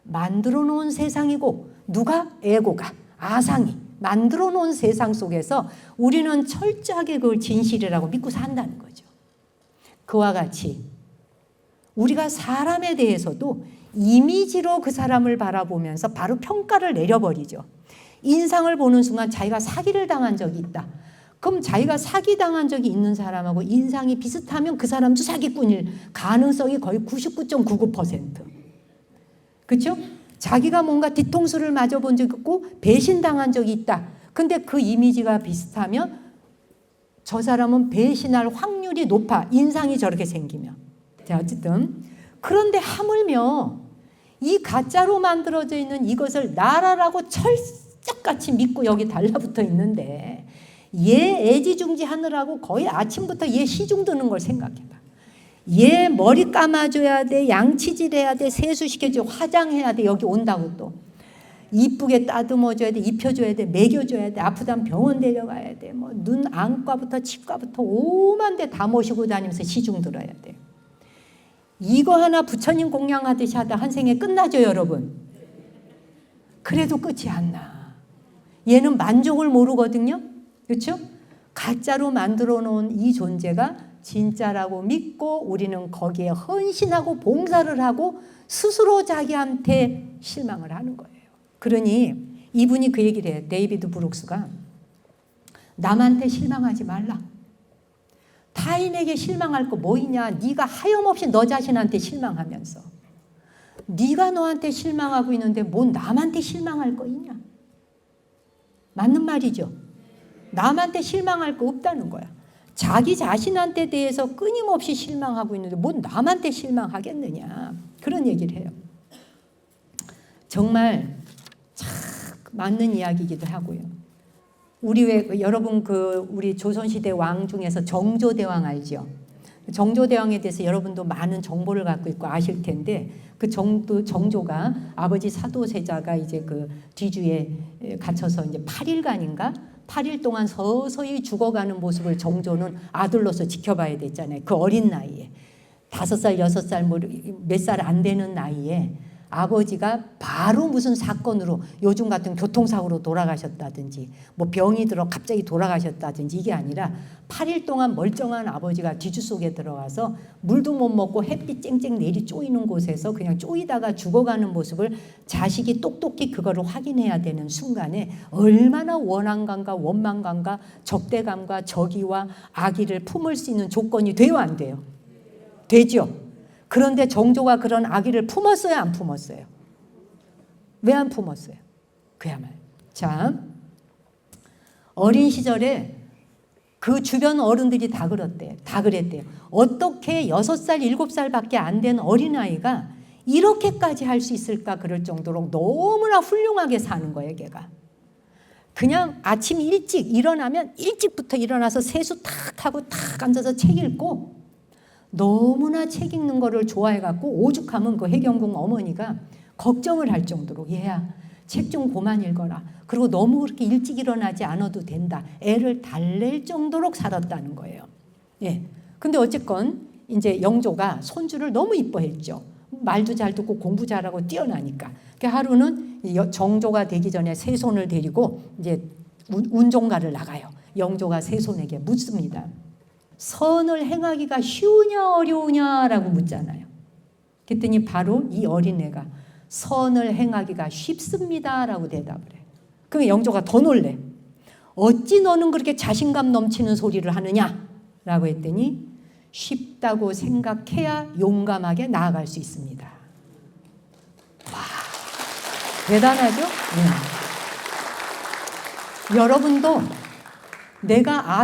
Speaker 1: 만들어 놓은 세상이고 누가? 에고가, 아상이 만들어 놓은 세상 속에서 우리는 철저하게 그걸 진실이라고 믿고 산다는 거죠. 그와 같이 우리가 사람에 대해서도 이미지로 그 사람을 바라보면서 바로 평가를 내려버리죠. 인상을 보는 순간 자기가 사기를 당한 적이 있다. 그럼 자기가 사기당한 적이 있는 사람하고 인상이 비슷하면 그 사람도 사기꾼일 가능성이 거의 99.99%. 그렇죠? 자기가 뭔가 뒤통수를 맞아본 적이 있고 배신당한 적이 있다. 근데 그 이미지가 비슷하면 저 사람은 배신할 확률이 높아. 인상이 저렇게 생기면. 자, 어쨌든 그런데 하물며 이 가짜로 만들어져 있는 이것을 나라라고 철석같이 믿고 여기 달라붙어 있는데 얘 애지중지하느라고 거의 아침부터 얘 시중 드는 걸 생각해봐. 얘 머리 감아줘야 돼, 양치질해야 돼, 세수시켜줘, 화장해야 돼. 여기 온다고 또 이쁘게 따듬어줘야 돼, 입혀줘야 돼, 먹여줘야 돼, 아프다면 병원 데려가야 돼, 뭐 눈 안과부터 치과부터 오만 데 다 모시고 다니면서 시중 들어야 돼. 이거 하나 부처님 공양하듯이 하다 한 생에 끝나죠, 여러분. 그래도 끝이 안 나. 얘는 만족을 모르거든요. 그렇죠? 가짜로 만들어 놓은 이 존재가 진짜라고 믿고 우리는 거기에 헌신하고 봉사를 하고 스스로 자기한테 실망을 하는 거예요. 그러니 이분이 그 얘기를 해요. 데이비드 브룩스가 남한테 실망하지 말라. 타인에게 실망할 거 뭐 있냐. 네가 하염없이 너 자신한테 실망하면서 네가 너한테 실망하고 있는데 뭔 남한테 실망할 거 있냐. 맞는 말이죠. 남한테 실망할 거 없다는 거야. 자기 자신한테 대해서 끊임없이 실망하고 있는데 뭔 남한테 실망하겠느냐. 그런 얘기를 해요. 정말 참 맞는 이야기이기도 하고요. 우리 왜 여러분 우리 조선시대 왕 중에서 정조대왕 알죠? 정조대왕에 대해서 여러분도 많은 정보를 갖고 있고 아실 텐데 그 정조가 아버지 사도세자가 이제 그 뒤주에 갇혀서 이제 8일간인가 8일 동안 서서히 죽어가는 모습을 정조는 아들로서 지켜봐야 됐잖아요. 그 어린 나이에 5살, 6살 몇 살 안 되는 나이에 아버지가 바로 무슨 사건으로 요즘 같은 교통사고로 돌아가셨다든지 뭐 병이 들어 갑자기 돌아가셨다든지 이게 아니라 8일 동안 멀쩡한 아버지가 뒤주 속에 들어가서 물도 못 먹고 햇빛 쨍쨍 내리 쪼이는 곳에서 그냥 쪼이다가 죽어가는 모습을 자식이 똑똑히 그거를 확인해야 되는 순간에 얼마나 원한감과 원망감과 적대감과 적의와 악의를 품을 수 있는 조건이 돼요, 안 돼요? 되죠. 그런데 정조가 그런 악의를 품었어요, 안 품었어요? 왜 안 품었어요? 그야말로. 자, 어린 시절에 그 주변 어른들이 다 그랬대요. 어떻게 6살, 7살밖에 안 된 어린아이가 이렇게까지 할 수 있을까 그럴 정도로 너무나 훌륭하게 사는 거예요, 걔가. 그냥 아침 일찍 일어나면 일찍부터 일어나서 세수 탁 하고 탁 앉아서 책 읽고 너무나 책 읽는 거를 좋아해갖고 오죽하면 그 해경궁 어머니가 걱정을 할 정도로 얘야 책 좀 그만 읽어라. 그리고 너무 그렇게 일찍 일어나지 않아도 된다. 애를 달랠 정도로 살았다는 거예요. 예. 근데 어쨌건 이제 영조가 손주를 너무 이뻐했죠. 말도 잘 듣고 공부 잘하고 뛰어나니까. 하루는 정조가 되기 전에 세손을 데리고 이제 운종가를 나가요. 영조가 세손에게 묻습니다. 선을 행하기가 쉬우냐 어려우냐라고 묻잖아요. 그랬더니 바로 이 어린애가 선을 행하기가 쉽습니다라고 대답을 해요. 그럼 영조가 더 놀래. 어찌 너는 그렇게 자신감 넘치는 소리를 하느냐라고 했더니 쉽다고 생각해야 용감하게 나아갈 수 있습니다. 와, 대단하죠? 네. 여러분도 내가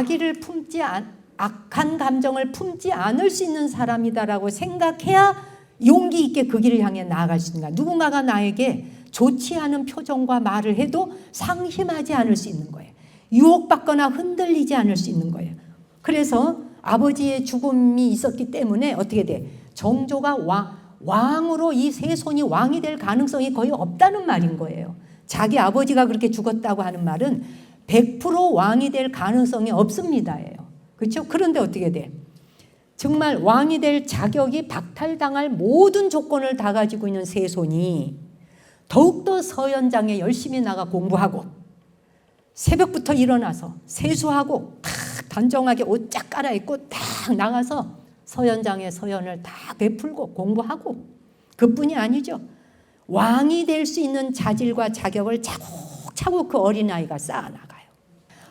Speaker 1: 악한 감정을 품지 않을 수 있는 사람이다라고 생각해야 용기 있게 그 길을 향해 나아갈 수 있는 거야. 누군가가 나에게 좋지 않은 표정과 말을 해도 상심하지 않을 수 있는 거예요. 유혹받거나 흔들리지 않을 수 있는 거예요. 그래서 아버지의 죽음이 있었기 때문에 어떻게 돼? 정조가 왕으로 이 세손이 왕이 될 가능성이 거의 없다는 말인 거예요. 자기 아버지가 그렇게 죽었다고 하는 말은 100% 왕이 될 가능성이 없습니다예요. 그렇죠? 그런데 어떻게 돼? 정말 왕이 될 자격이 박탈당할 모든 조건을 다 가지고 있는 세손이 더욱더 서현장에 열심히 나가 공부하고 새벽부터 일어나서 세수하고 탁 단정하게 옷 쫙 갈아입고 딱 나가서 서연장의 서연을 다 베풀고 공부하고, 그뿐이 아니죠. 왕이 될 수 있는 자질과 자격을 차곡차곡 그 어린아이가 쌓아나가요.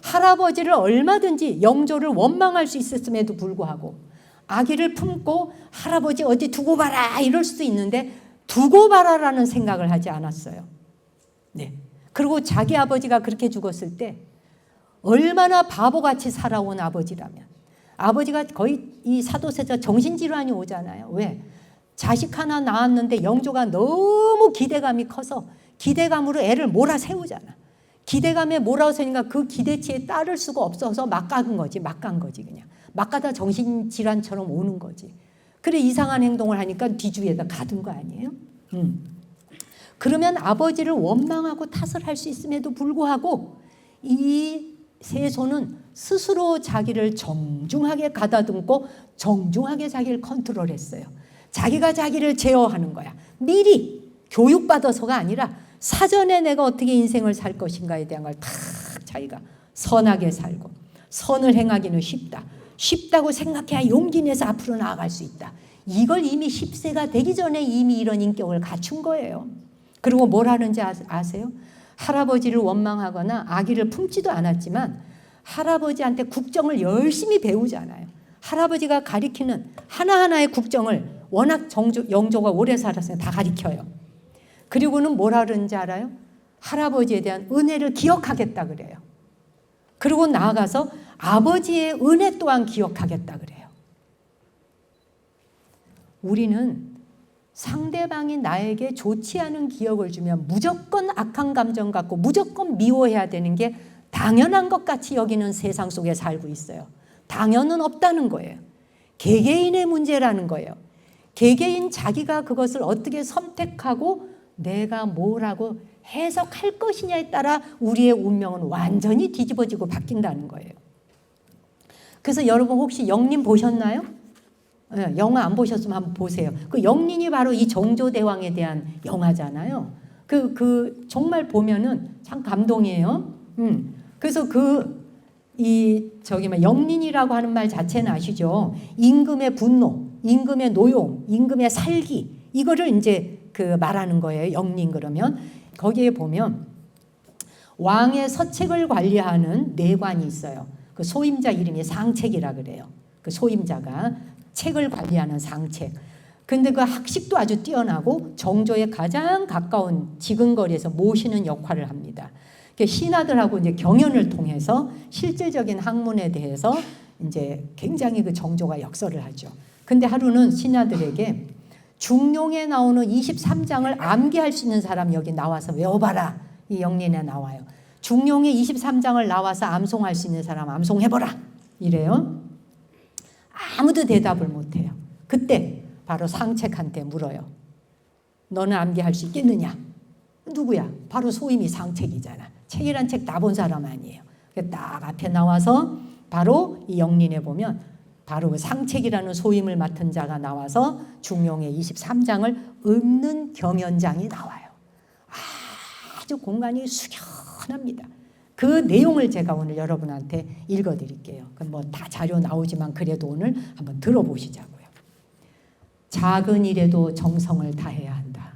Speaker 1: 할아버지를 얼마든지 영조를 원망할 수 있었음에도 불구하고 아기를 품고 할아버지 어디 두고 봐라 이럴 수도 있는데 두고 봐라라는 생각을 하지 않았어요. 네. 그리고 자기 아버지가 그렇게 죽었을 때 얼마나 바보같이 살아온 아버지라면, 아버지가 거의 이 사도세자 정신질환이 오잖아요. 왜? 자식 하나 낳았는데 영조가 너무 기대감이 커서 기대감으로 애를 몰아세우잖아. 기대감에 몰아세우니까 그 기대치에 따를 수가 없어서 막 간 거지. 그냥. 막 가다 정신질환처럼 오는 거지. 그래 이상한 행동을 하니까 뒤주위에다 가둔 거 아니에요? 그러면 아버지를 원망하고 탓을 할 수 있음에도 불구하고 이 세손은 스스로 자기를 정중하게 가다듬고 정중하게 자기를 컨트롤했어요. 자기가 자기를 제어하는 거야. 미리 교육받아서가 아니라 사전에 내가 어떻게 인생을 살 것인가에 대한 걸 다 자기가 선하게 살고, 선을 행하기는 쉽다고 생각해야 용기 내서 앞으로 나아갈 수 있다. 이걸 이미 10세가 되기 전에 이미 이런 인격을 갖춘 거예요. 그리고 뭘 하는지 아세요? 할아버지를 원망하거나 아기를 품지도 않았지만 할아버지한테 국정을 열심히 배우잖아요. 할아버지가 가리키는 하나하나의 국정을 워낙 영조가 오래 살았으니까 다 가리켜요. 그리고는 뭐라 그러는지 알아요? 할아버지에 대한 은혜를 기억하겠다 그래요. 그리고 나아가서 아버지의 은혜 또한 기억하겠다 그래요. 우리는 상대방이 나에게 좋지 않은 기억을 주면 무조건 악한 감정 갖고 무조건 미워해야 되는 게 당연한 것 같이 여기는 세상 속에 살고 있어요. 당연은 없다는 거예요. 개개인의 문제라는 거예요. 개개인 자기가 그것을 어떻게 선택하고 내가 뭐라고 해석할 것이냐에 따라 우리의 운명은 완전히 뒤집어지고 바뀐다는 거예요. 그래서 여러분 혹시 영린 보셨나요? 네, 영화 안 보셨으면 한번 보세요. 그 영린이 바로 이 정조대왕에 대한 영화잖아요. 정말 보면은 참 감동이에요. 그래서 영린이라고 하는 말 자체는 아시죠? 임금의 분노, 임금의 노용, 임금의 살기, 이거를 이제 말하는 거예요. 영린 그러면. 거기에 보면 왕의 서책을 관리하는 내관이 있어요. 그 소임자 이름이 상책이라 그래요. 그 소임자가 책을 관리하는 상책. 근데 그 학식도 아주 뛰어나고 정조에 가장 가까운 지근거리에서 모시는 역할을 합니다. 신하들하고 이제 경연을 통해서 실질적인 학문에 대해서 이제 굉장히 그 정조가 역설을 하죠. 근데 하루는 신하들에게 중용에 나오는 23장을 암기할 수 있는 사람 여기 나와서 외워봐라. 이 영린에 나와요. 중용의 23장을 나와서 암송할 수 있는 사람 암송해보라. 이래요. 아무도 대답을 못해요. 그때 바로 상책한테 물어요. 너는 암기할 수 있겠느냐? 누구야? 바로 소임이 상책이잖아. 책이란 책 다 본 사람 아니에요. 딱 앞에 나와서 바로 이 영린에 보면 바로 그 상책이라는 소임을 맡은 자가 나와서 중용의 23장을 읊는 경연장이 나와요. 아주 공간이 숙연합니다. 그 내용을 제가 오늘 여러분한테 읽어드릴게요. 뭐 다 자료 나오지만 그래도 오늘 한번 들어보시자고요. 작은 일에도 정성을 다해야 한다.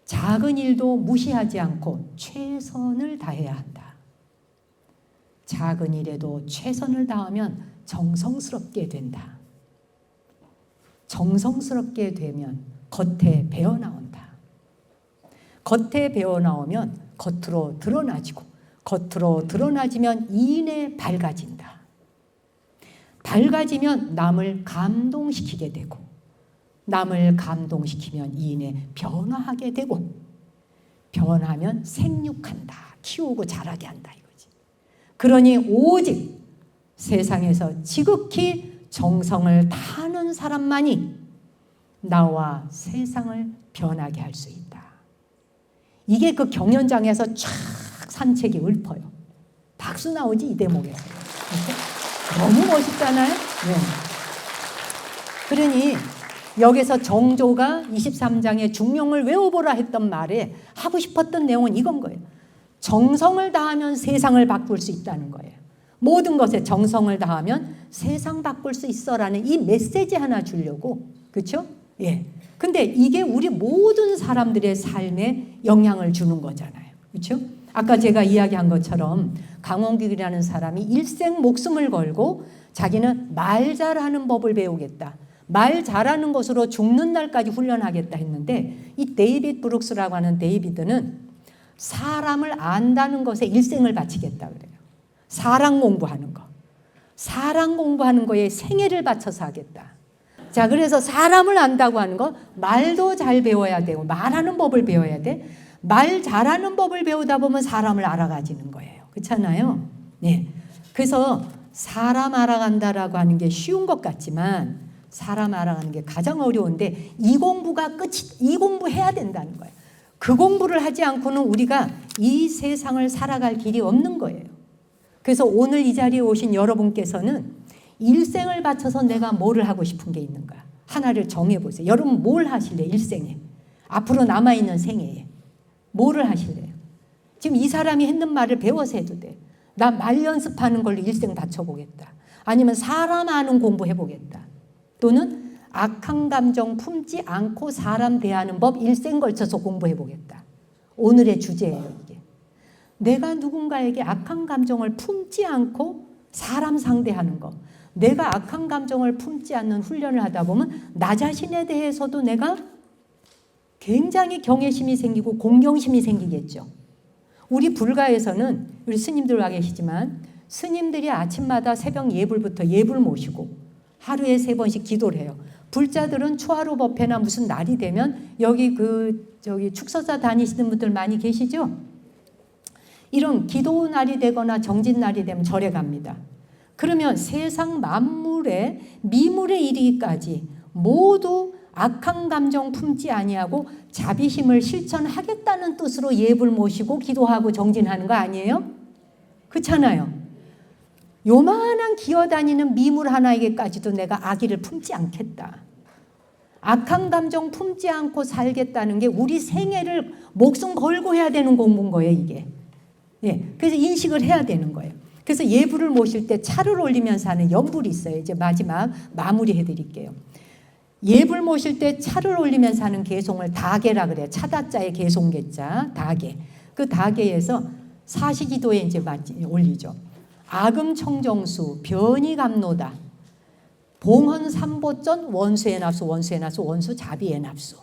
Speaker 1: 작은 일도 무시하지 않고 최선을 다해야 한다. 작은 일에도 최선을 다하면 정성스럽게 된다. 정성스럽게 되면 겉에 배어나온다. 겉에 배어나오면 겉으로 드러나지고 겉으로 드러나지면 이내 밝아진다. 밝아지면 남을 감동시키게 되고 남을 감동시키면 이내 변화하게 되고 변하면 생육한다. 키우고 자라게 한다 이거지. 그러니 오직 세상에서 지극히 정성을 다하는 사람만이 나와 세상을 변하게 할 수 있다. 이게 그 경연장에서 쫙 산책이 읊어요. 박수 나오지 이 대목에서. 너무 멋있잖아요. 네. 그러니 여기서 정조가 23장의 중용을 외워보라 했던 말에 하고 싶었던 내용은 이건 거예요. 정성을 다하면 세상을 바꿀 수 있다는 거예요. 모든 것에 정성을 다하면 세상 바꿀 수 있어라는 이 메시지 하나 주려고. 그렇죠? 예. 근데 이게 우리 모든 사람들의 삶에 영향을 주는 거잖아요. 그렇죠? 아까 제가 이야기한 것처럼 강원국이라는 사람이 일생 목숨을 걸고 자기는 말 잘하는 법을 배우겠다. 말 잘하는 것으로 죽는 날까지 훈련하겠다 했는데 이 데이빗 브룩스라고 하는 데이비드는 사람을 안다는 것에 일생을 바치겠다 그래요. 사랑 공부하는 거. 사랑 공부하는 거에 생애를 바쳐서 하겠다. 자, 그래서 사람을 안다고 하는 거 말도 잘 배워야 되고 말하는 법을 배워야 돼. 말 잘하는 법을 배우다 보면 사람을 알아가지는 거예요. 그렇잖아요? 네. 그래서 사람 알아간다라고 하는 게 쉬운 것 같지만 사람 알아가는 게 가장 어려운데 이 공부가 이 공부해야 된다는 거예요. 그 공부를 하지 않고는 우리가 이 세상을 살아갈 길이 없는 거예요. 그래서 오늘 이 자리에 오신 여러분께서는 일생을 바쳐서 내가 뭐를 하고 싶은 게 있는가 하나를 정해보세요. 여러분 뭘 하실래요? 일생에. 앞으로 남아있는 생애에. 뭐를 하실래요? 지금 이 사람이 했는 말을 배워서 해도 돼. 나 말 연습하는 걸로 일생 바쳐보겠다. 아니면 사람 아는 공부해보겠다. 또는 악한 감정 품지 않고 사람 대하는 법 일생 걸쳐서 공부해보겠다. 오늘의 주제예요, 이게. 내가 누군가에게 악한 감정을 품지 않고 사람 상대하는 것. 내가 악한 감정을 품지 않는 훈련을 하다 보면 나 자신에 대해서도 내가 굉장히 경외심이 생기고 공경심이 생기겠죠. 우리 불가에서는 우리 스님들 와 계시지만 스님들이 아침마다 새벽 예불부터 예불 모시고 하루에 3번씩 기도를 해요. 불자들은 초하루 법회나 무슨 날이 되면 여기 축서사 다니시는 분들 많이 계시죠? 이런 기도 날이 되거나 정진 날이 되면 절에 갑니다. 그러면 세상 만물에 미물에 이르기까지 모두 악한 감정 품지 아니하고 자비심을 실천하겠다는 뜻으로 예불 모시고 기도하고 정진하는 거 아니에요? 그렇잖아요. 요만한 기어다니는 미물 하나에게까지도 내가 악의를 품지 않겠다. 악한 감정 품지 않고 살겠다는 게 우리 생애를 목숨 걸고 해야 되는 공부인 거예요, 이게. 예, 그래서 인식을 해야 되는 거예요. 그래서 예불을 모실 때 차를 올리면서 하는 연불이 있어요. 이제 마지막 마무리해 드릴게요. 예불 모실 때 차를 올리면서 하는 개송을 다계라 그래요. 차다자의 개송계자 다계. 그 다계에서 사시기도에 이제 올리죠. 아금청정수 변이감노다 봉헌삼보전 원수의 납수 원수의 납수 원수 자비의 납수.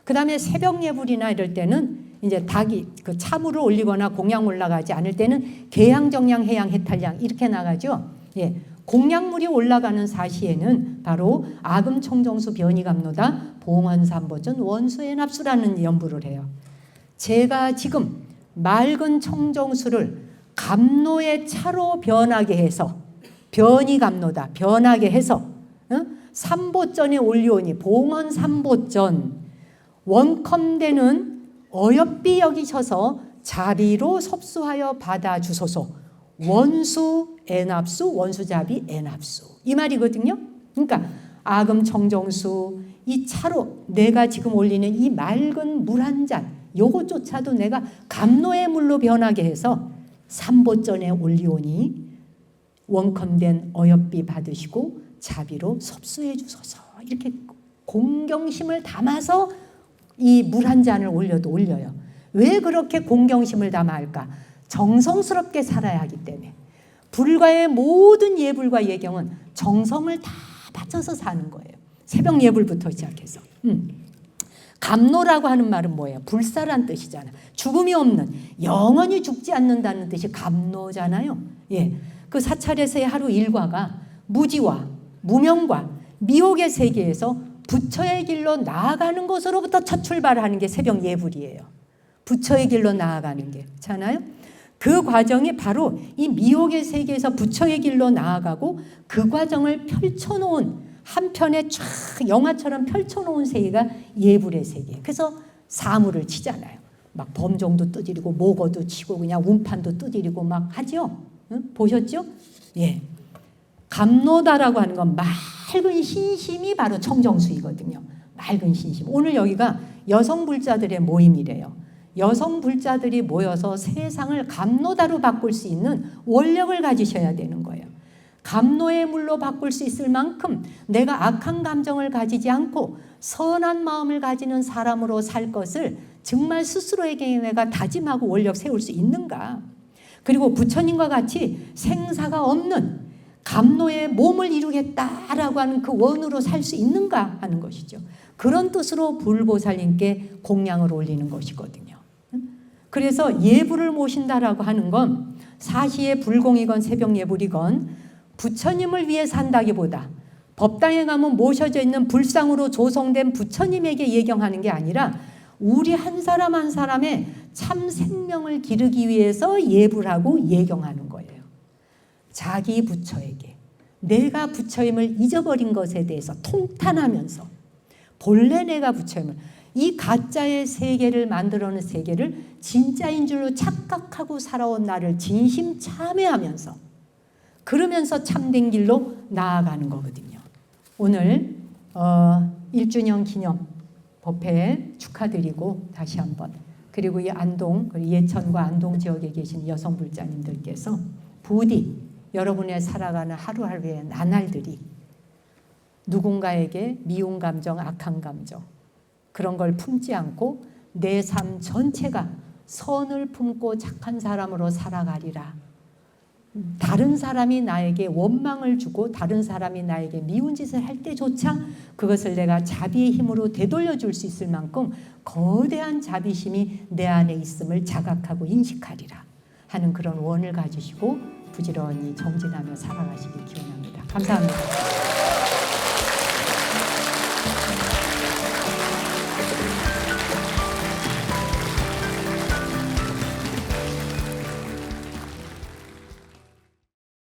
Speaker 1: 그 다음에 새벽 예불이나 이럴 때는 이제 닭이 그 차물을 올리거나 공양 올라가지 않을 때는 계양정양 해양 해탈양 이렇게 나가죠. 예. 공양물이 올라가는 사시에는 바로 아금청정수 변이감노다 봉헌삼보전 원수의 납수라는 연부를 해요. 제가 지금 맑은 청정수를 감노의 차로 변하게 해서 변이감노다 변하게 해서 삼보전에 올리오니 봉헌삼보전 원컨대는 어여삐 여기셔서 자비로 섭수하여 받아주소서. 원수 애납수 원수자비 애납수 이 말이거든요. 그러니까 아금청정수 이 차로 내가 지금 올리는 이 맑은 물 한 잔 요것조차도 내가 감노의 물로 변하게 해서 삼보전에 올리오니 원컨된 어여삐 받으시고 자비로 섭수해 주소서. 이렇게 공경심을 담아서 이 물 한 잔을 올려도 올려요. 왜 그렇게 공경심을 담아 할까? 정성스럽게 살아야 하기 때문에. 불가의 모든 예불과 예경은 정성을 다 바쳐서 사는 거예요. 새벽 예불부터 시작해서. 감노라고 하는 말은 뭐예요? 불사란 뜻이잖아. 죽음이 없는, 영원히 죽지 않는다는 뜻이 감노잖아요. 예. 그 사찰에서의 하루 일과가 무지와 무명과 미혹의 세계에서 부처의 길로 나아가는 것으로부터 첫 출발하는 게 새벽 예불이에요. 부처의 길로 나아가는 게. 그렇잖아요? 그 과정이 바로 이 미혹의 세계에서 부처의 길로 나아가고 그 과정을 펼쳐놓은 한편에 쫙 영화처럼 펼쳐놓은 세계가 예불의 세계. 그래서 사물을 치잖아요. 막 범종도 두드리고 목어도 치고 그냥 운판도 두드리고 막 하죠. 응? 보셨죠? 예. 감노다라고 하는 건 맑은 신심이 바로 청정수이거든요. 맑은 신심. 오늘 여기가 여성 불자들의 모임이래요. 여성 불자들이 모여서 세상을 감로다로 바꿀 수 있는 원력을 가지셔야 되는 거예요. 감로의 물로 바꿀 수 있을 만큼 내가 악한 감정을 가지지 않고 선한 마음을 가지는 사람으로 살 것을 정말 스스로에게 내가 다짐하고 원력 세울 수 있는가? 그리고 부처님과 같이 생사가 없는 감로의 몸을 이루겠다라고 하는 그 원으로 살 수 있는가 하는 것이죠. 그런 뜻으로 불보살님께 공양을 올리는 것이거든요. 그래서 예불을 모신다라고 하는 건 사시의 불공이건 새벽 예불이건 부처님을 위해 산다기보다 법당에 가면 모셔져 있는 불상으로 조성된 부처님에게 예경하는 게 아니라 우리 한 사람 한 사람의 참 생명을 기르기 위해서 예불하고 예경하는 거예요. 자기 부처에게 내가 부처임을 잊어버린 것에 대해서 통탄하면서 본래 내가 부처임을, 이 가짜의 세계를 만들어놓은 세계를 진짜인 줄로 착각하고 살아온 나를 진심 참회하면서 그러면서 참된 길로 나아가는 거거든요. 오늘 1주년 기념 법회 축하드리고 다시 한번, 그리고 이 안동, 예천과 안동 지역에 계신 여성 불자님들께서 부디 여러분의 살아가는 하루하루의 나날들이 누군가에게 미운 감정, 악한 감정 그런 걸 품지 않고 내 삶 전체가 선을 품고 착한 사람으로 살아가리라. 다른 사람이 나에게 원망을 주고 다른 사람이 나에게 미운 짓을 할 때조차 그것을 내가 자비의 힘으로 되돌려 줄 수 있을 만큼 거대한 자비심이 내 안에 있음을 자각하고 인식하리라 하는 그런 원을 가지시고 부지런히 정진하며 살아가시길 기원합니다. 감사합니다.